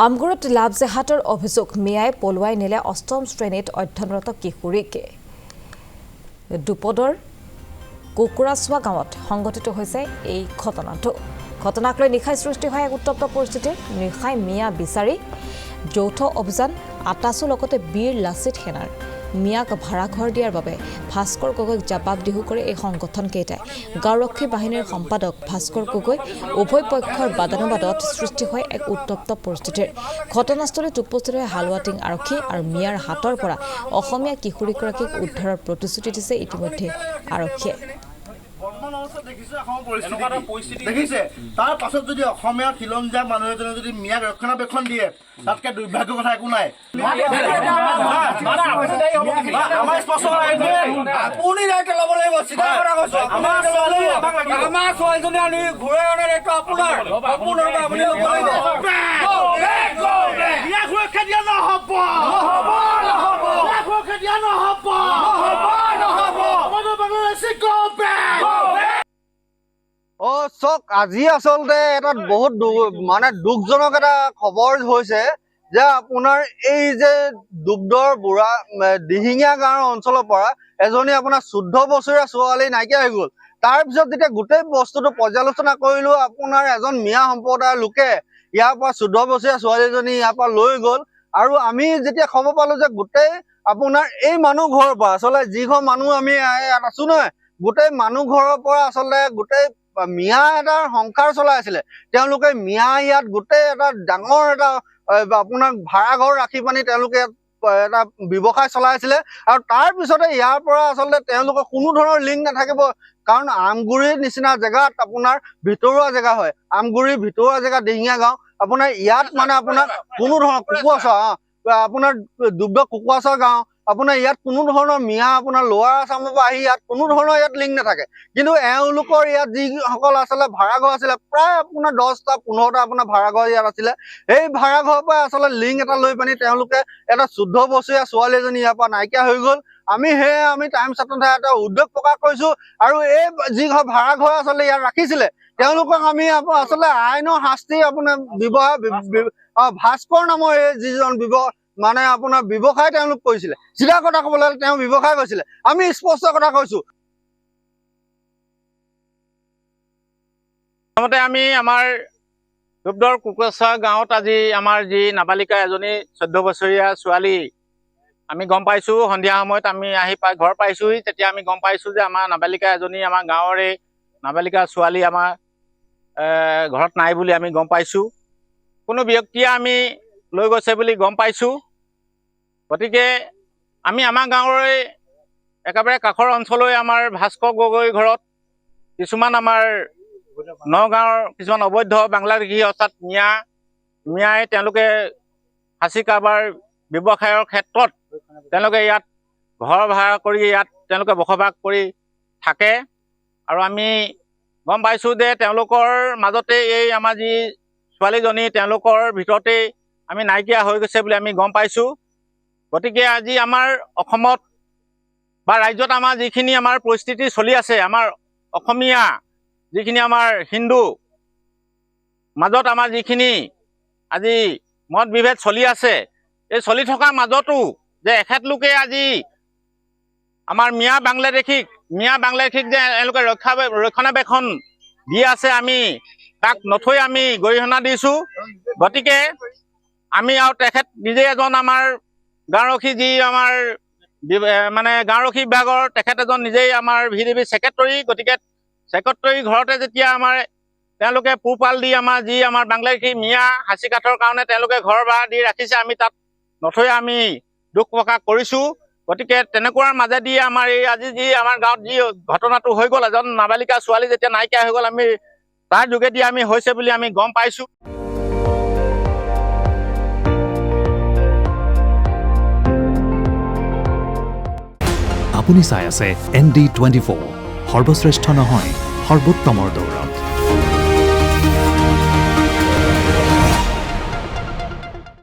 আমগুৰত লাভ জেহাতৰ অভিযোগ মিয়াই পলুৱাই নিলে অষ্টম শ্ৰেণীত অধ্যয়নৰত কিশোৰীকে দুপদৰ কুকুৰাচোৱা গাঁৱত সংঘটিত হৈছে এই ঘটনাটো। ঘটনাক লৈ নিশাই সৃষ্টি হয় এক উত্তপ্ত পৰিস্থিতি। নিশাই মিয়া বিচাৰি যৌথ অভিযান আটাচু লগতে বীৰ লাচিত সেনাৰ মিয়াক ভাড়াঘৰ দিয়াৰ বাবে ভাস্কৰ গগৈক জবাবদিহি কৰে এই সংগঠনকেইটাই। গাঁওৰক্ষী বাহিনীৰ সম্পাদক ভাস্কৰ গগৈ উভয় পক্ষৰ বাদানুবাদত সৃষ্টি হয় এক উত্তপ্ত পৰিস্থিতিৰ। ঘটনাস্থলীত উপস্থিত হৈ হালুৱাটিং আৰক্ষী আৰু মিয়াৰ হাতৰ পৰা অসমীয়া কিশোৰীগৰাকীক উদ্ধাৰৰ প্ৰতিশ্ৰুতি দিছে ইতিমধ্যে আৰক্ষীয়ে। দেখিছে তাৰ পাছত যদি অসমীয়া খিলঞ্জীয়া মানুহ এজনে যদি মিয়াক ৰক্ষণাবেক্ষণ দিয়ে তাতকৈ দুৰ্ভাগ্যৰ কথা একো নাই। আপুনি দায়িত্ব ল'ব লাগিব। চিধা কথা কৈছো, আমাৰ ছোৱালীজনী আমি ঘূৰাই অনাৰ দায়িত্ব আপোনাৰ। আপুনি ল'ব লাগিব। মিয়াক সুৰক্ষা দিয়া নহ'ব, সুৰক্ষা দিয়া নহ'ব। চক আজি আচলতে এটা বহুত দুখজনক এটা খবৰ হৈছে যে আপোনাৰ এই যে দুগ্ধৰ বুঢ়া দিহিঙীয়া গাঁৱৰ অঞ্চলৰ পৰা এজনী আপোনাৰ 14 বছৰীয়া ছোৱালী নাইকিয়া হৈ গ'ল। তাৰপিছত যেতিয়া গোটেই বস্তুটো পৰ্যালোচনা কৰিলো, আপোনাৰ এজন মিয়া সম্প্ৰদায়ৰ লোকে ইয়াৰ পৰা 14 বছৰীয়া ছোৱালীজনী ইয়াৰ পৰা লৈ গ'ল। আৰু আমি যেতিয়া খবৰ পালো যে গোটেই আপোনাৰ এই মানুহ ঘৰৰ পৰা আচলতে যিঘৰ মানুহ আমি ইয়াত আছো নহয়, গোটেই মানুহ ঘৰৰ পৰা আচলতে গোটেই মিয়া এটা সংসাৰ চলাই আছিলে। তেওঁলোকে মিয়া ইয়াত গোটেই এটা ডাঙৰ এটা আপোনাৰ ভাড়াঘৰ ৰাখি পানি তেওঁলোকে এটা ব্যৱসায় চলাই আছিলে। আৰু তাৰ পিছতে ইয়াৰ পৰা আচলতে তেওঁলোকৰ কোনো ধৰণৰ লিংক নাথাকিব, কাৰণ আমগুৰিৰ নিচিনা জেগাত আপোনাৰ ভিতৰুৱা জেগা হয়। আমগুৰিৰ ভিতৰুৱা জেগা দিহিঙীয়া গাঁও। আপোনাৰ ইয়াত আপোনাৰ কোনো ধৰণৰ কুকুৱাচা আপোনাৰ দুগ্ধ কুকুৱাচা গাঁও আপোনাৰ ইয়াত কোনো ধৰণৰ মিয়া আপোনাৰ লোৱাৰ আছামৰ পৰা আহি ইয়াত কোনো ধৰণৰ ইয়াত লিংক নাথাকে। কিন্তু এওঁলোকৰ ইয়াত যিসকল আচলতে ভাড়াঘৰ আছিলে, প্ৰায় আপোনাৰ 10টা 15টা আপোনাৰ ভাড়াঘৰ ইয়াত আছিলে। এই ভাড়াঘৰৰ পৰা আচলতে লিংক এটা লৈ পানি তেওঁলোকে এটা 14 বছৰীয়া ছোৱালী এজনী ইয়াৰ পৰা নাইকিয়া হৈ গ'ল। আমি টাইম ছাত্ৰসন্থাই এটা উদ্বেগ প্ৰকাশ কৰিছো। আৰু এই যিঘৰ ভাড়াঘৰ আচলতে ইয়াত ৰাখিছিলে তেওঁলোকক আমি আচলতে আইনৰ শাস্তি আপোনাৰ ভাস্কৰ নামৰ এই যিজন আপোনাৰ ব্যৱসায় তেওঁলোক কৰিছিলে। চিধা কথা ক'বলৈ হ'লে তেওঁ ব্যৱসায় কৰিছিলে। আমি স্পষ্ট কথা কৈছো। প্ৰথমতে আমি আমাৰ দুগ্ধৰ কুকুৰাচা গাঁৱত আজি আমাৰ যি নাবালিকা এজনী 14 বছৰীয়া ছোৱালী আমি গম পাইছো। সন্ধিয়া সময়ত আমি আহি ঘৰ পাইছোহি। তেতিয়া আমি গম পাইছো যে আমাৰ নাবালিকা এজনী আমাৰ গাঁৱৰে নাবালিকা ছোৱালী আমাৰ ঘৰত নাই বুলি আমি গম পাইছো। কোনো ব্যক্তিয়ে আমি লৈ গৈছে বুলি গম পাইছো। গতিকে আমি আমাৰ গাঁৱৰে একেবাৰে কাষৰ অঞ্চললৈ আমাৰ ভাস্কৰ গগৈ ঘৰত কিছুমান আমাৰ নগাঁৱৰ কিছুমান অবৈধ বাংলাদেশী অৰ্থাৎ মিয়াই তেওঁলোকে সাঁচি কাৰবাৰ ব্যৱসায়ৰ ক্ষেত্ৰত তেওঁলোকে ইয়াত ঘৰ ভাড়া কৰি ইয়াত তেওঁলোকে বসবাস কৰি থাকে। আৰু আমি গম পাইছোঁ যে তেওঁলোকৰ মাজতে এই আমাৰ যি ছোৱালীজনী তেওঁলোকৰ ভিতৰতেই আমি নাইকিয়া হৈ গৈছে বুলি আমি গম পাইছোঁ। গতিকে আজি আমাৰ অসমত বা ৰাজ্যত আমাৰ যিখিনি আমাৰ পৰিস্থিতি চলি আছে, আমাৰ অসমীয়া যিখিনি আমাৰ হিন্দু মাজত আমাৰ যিখিনি আজি মত বিভেদ চলি আছে, এই চলি থকাৰ মাজতো যে এখেতলোকে আজি আমাৰ মিয়া বাংলাদেশীক যে এওঁলোকে ৰক্ষণাবেক্ষণ দি আছে, আমি তাক নথৈ আমি গৰিহণা দিছোঁ। গতিকে আমি আৰু তেখেত নিজে এজন আমাৰ গাঁওৰক্ষী যি আমাৰ গাঁওৰক্ষী বিভাগৰ তেখেত এজন নিজেই আমাৰ VDB ছেক্ৰেটৰী। গতিকে ছেক্ৰেটৰী ঘৰতে যেতিয়া আমাৰ তেওঁলোকে পোহপাল দি আমাৰ বাংলাদেশী মিয়া সাঁচি কাঠৰ কাৰণে তেওঁলোকে ঘৰ ভাড়া দি ৰাখিছে, আমি তাত নথৈ আমি দুখ প্ৰকাশ কৰিছোঁ। গতিকে তেনেকুৱাৰ মাজেদি আমাৰ এই আজি যি আমাৰ গাঁৱত যি ঘটনাটো হৈ গ'ল, এজন নাবালিকা ছোৱালী যেতিয়া নাইকিয়া হৈ গ'ল, আমি তাৰ যোগেদি আমি হৈছে বুলি আমি গম পাইছোঁ। আপুনি চাই আছে ND24, সৰ্বশ্ৰেষ্ঠ নহয় সৰ্বোত্তমৰ দৌৰা।